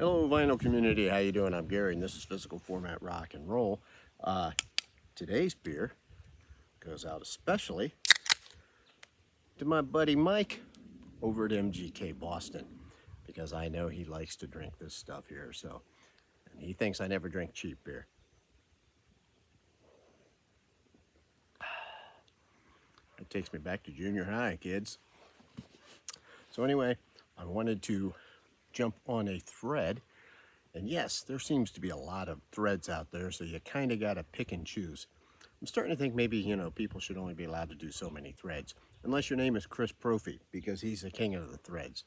Hello, vinyl community. How you doing? I'm Gary, and this is Physical Format Rock and Roll. Today's beer goes out especially to my buddy Mike over at MGK Boston, because I know he likes to drink this stuff here. And he thinks I never drink cheap beer. It takes me back to junior high, kids. So anyway, I wanted to jump on a thread. And yes, there seems to be a lot of threads out there, so you kind of got to pick and choose. I'm starting to think maybe, people should only be allowed to do so many threads, unless your name is Chris Propfe, because he's the king of the threads.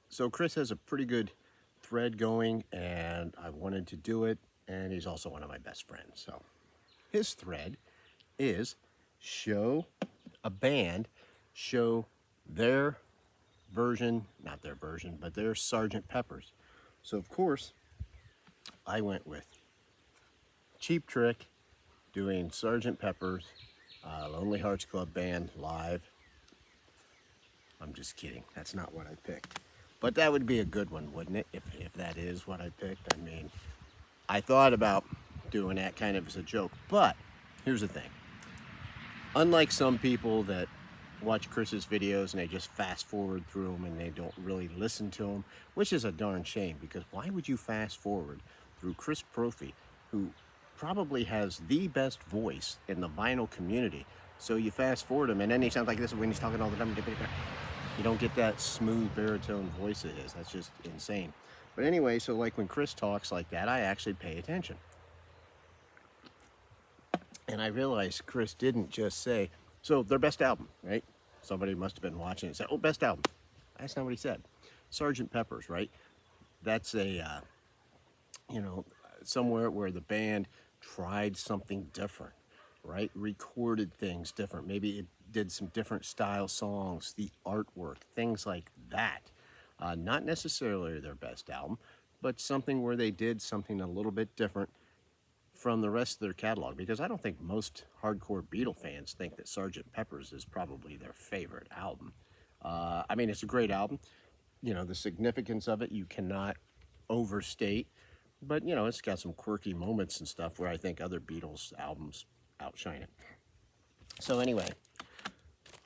So Chris has a pretty good thread going, and I wanted to do it, and he's also one of my best friends. So his thread is show a band, show their version, not their version, but their Sgt. Pepper's. So of course, I went with Cheap Trick doing Sgt. Pepper's Lonely Hearts Club Band live. I'm just kidding. That's not what I picked. But that would be a good one, wouldn't it? If that is what I picked. I mean, I thought about doing that kind of as a joke. But here's the thing. Unlike some people that watch Chris's videos and they just fast forward through them and they don't really listen to them, which is a darn shame, because why would you fast forward through Chris Propfe, who probably has the best voice in the vinyl community? So you fast forward him and then he sounds like this when he's talking all the time. You don't get that smooth baritone voice it is. That's just insane. But anyway, so like when Chris talks like that, I actually pay attention. And I realized Chris didn't just say, so their best album, right? Somebody must have been watching and said, oh, best album. That's not what he said. Sgt. Pepper's, right? That's a, somewhere where the band tried something different, right? Recorded things different. Maybe it did some different style songs, the artwork, things like that. Not necessarily their best album, but something where they did something a little bit different from the rest of their catalog, because I don't think most hardcore Beatle fans think that Sgt. Pepper's is probably their favorite album. I mean, it's a great album. The significance of it you cannot overstate, but it's got some quirky moments and stuff where I think other Beatles albums outshine it. So anyway,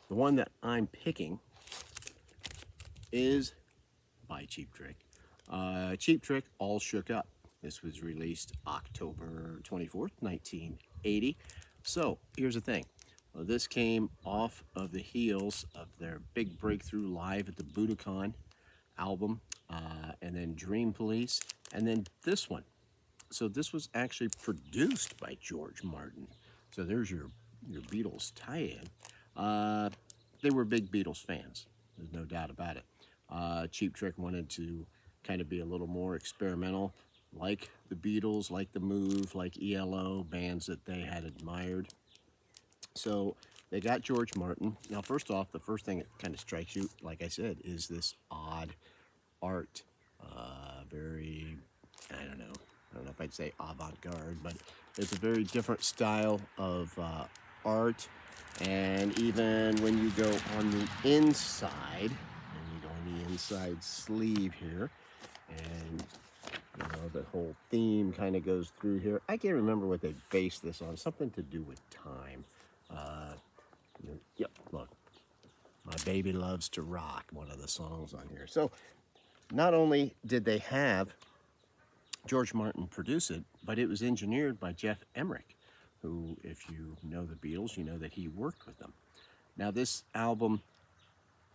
the one that I'm picking is by Cheap Trick. Cheap Trick, All Shook Up. This was released October 24th, 1980. So here's the thing. This came off of the heels of their big breakthrough live at the Budokan album, and then Dream Police, and then this one. So this was actually produced by George Martin. So there's your Beatles tie-in. They were big Beatles fans. There's no doubt about it. Cheap Trick wanted to kind of be a little more experimental, like the Beatles, like The Move, like ELO, bands that they had admired. So they got George Martin. Now, first off, the first thing that kind of strikes you, like I said, is this odd art. Very, I don't know if I'd say avant-garde, but it's a very different style of art. And even when you go on the inside, and you go on the inside sleeve here, and the whole theme kind of goes through here. I can't remember what they based this on. Something to do with time. Yep, look. My Baby Loves to Rock, one of the songs on here. So not only did they have George Martin produce it, but it was engineered by Jeff Emmerich, who, if you know the Beatles, you know that he worked with them. Now, this album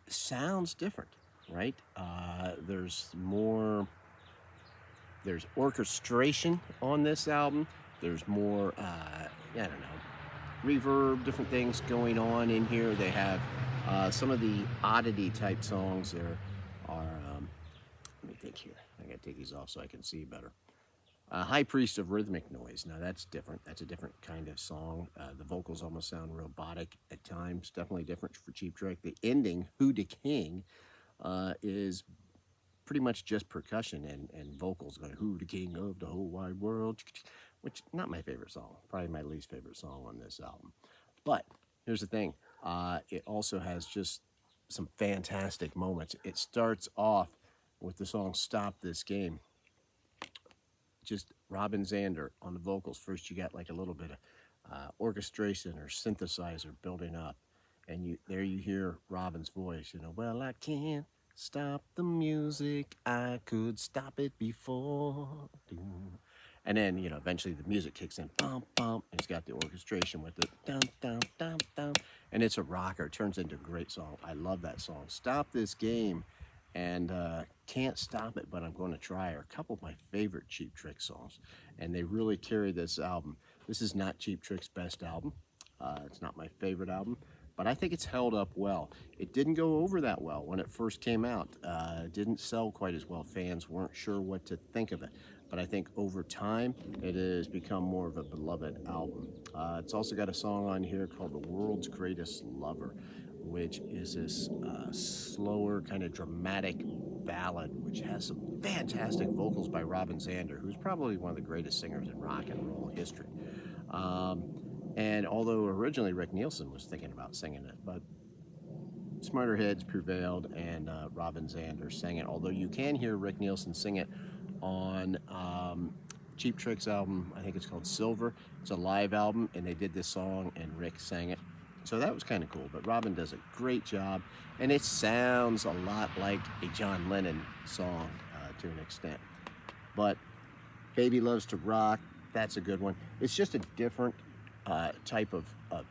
sounds different, right? There's orchestration on this album. There's more, reverb, different things going on in here. They have some of the oddity type songs there are, let me think here. I gotta take these off so I can see better. High Priest of Rhythmic Noise. Now that's different. That's a different kind of song. The vocals almost sound robotic at times. Definitely different for Cheap Trick. The ending, Who Da King, is pretty much just percussion and vocals going, who the king of the whole wide world, which not my favorite song, probably my least favorite song on this album. But here's the thing, it also has just some fantastic moments. It starts off with the song Stop This Game. Just Robin Zander on the vocals. First, you got like a little bit of orchestration or synthesizer building up, and there you hear Robin's voice. Well, I can't stop the music. I could stop it before. And then eventually the music kicks in, bum bum, and it's got the orchestration with it, dum dum dum dum, and it's a rocker. It turns into a great song. I love that song. Stop This Game, and Can't Stop It, But I'm Going to Try are a couple of my favorite Cheap Trick songs, and they really carry this album. This is not Cheap Trick's best album. It's not my favorite album, but I think it's held up well. It didn't go over that well when it first came out. It didn't sell quite as well. Fans weren't sure what to think of it, but I think over time it has become more of a beloved album. It's also got a song on here called The World's Greatest Lover, which is this slower, kind of dramatic ballad, which has some fantastic vocals by Robin Zander, who's probably one of the greatest singers in rock and roll history. And although originally Rick Nielsen was thinking about singing it, but smarter heads prevailed, and Robin Zander sang it. Although you can hear Rick Nielsen sing it on Cheap Trick's album, I think it's called Silver. It's a live album, and they did this song, and Rick sang it. So that was kind of cool, but Robin does a great job, and it sounds a lot like a John Lennon song to an extent. But Baby Loves to Rock, that's a good one. It's just a different type of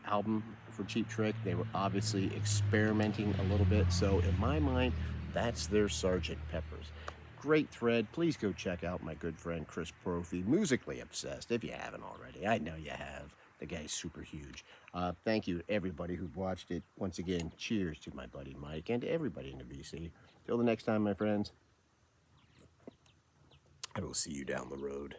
album for Cheap Trick. They were obviously experimenting a little bit, so in my mind, that's their Sgt. Pepper's. Great thread. Please go check out my good friend Chris Propfe, Musically Obsessed, if you haven't already. I know you have. The guy's super huge. Thank you to everybody who watched it. Once again, cheers to my buddy Mike and to everybody in the BC. Till the next time, my friends, I will see you down the road.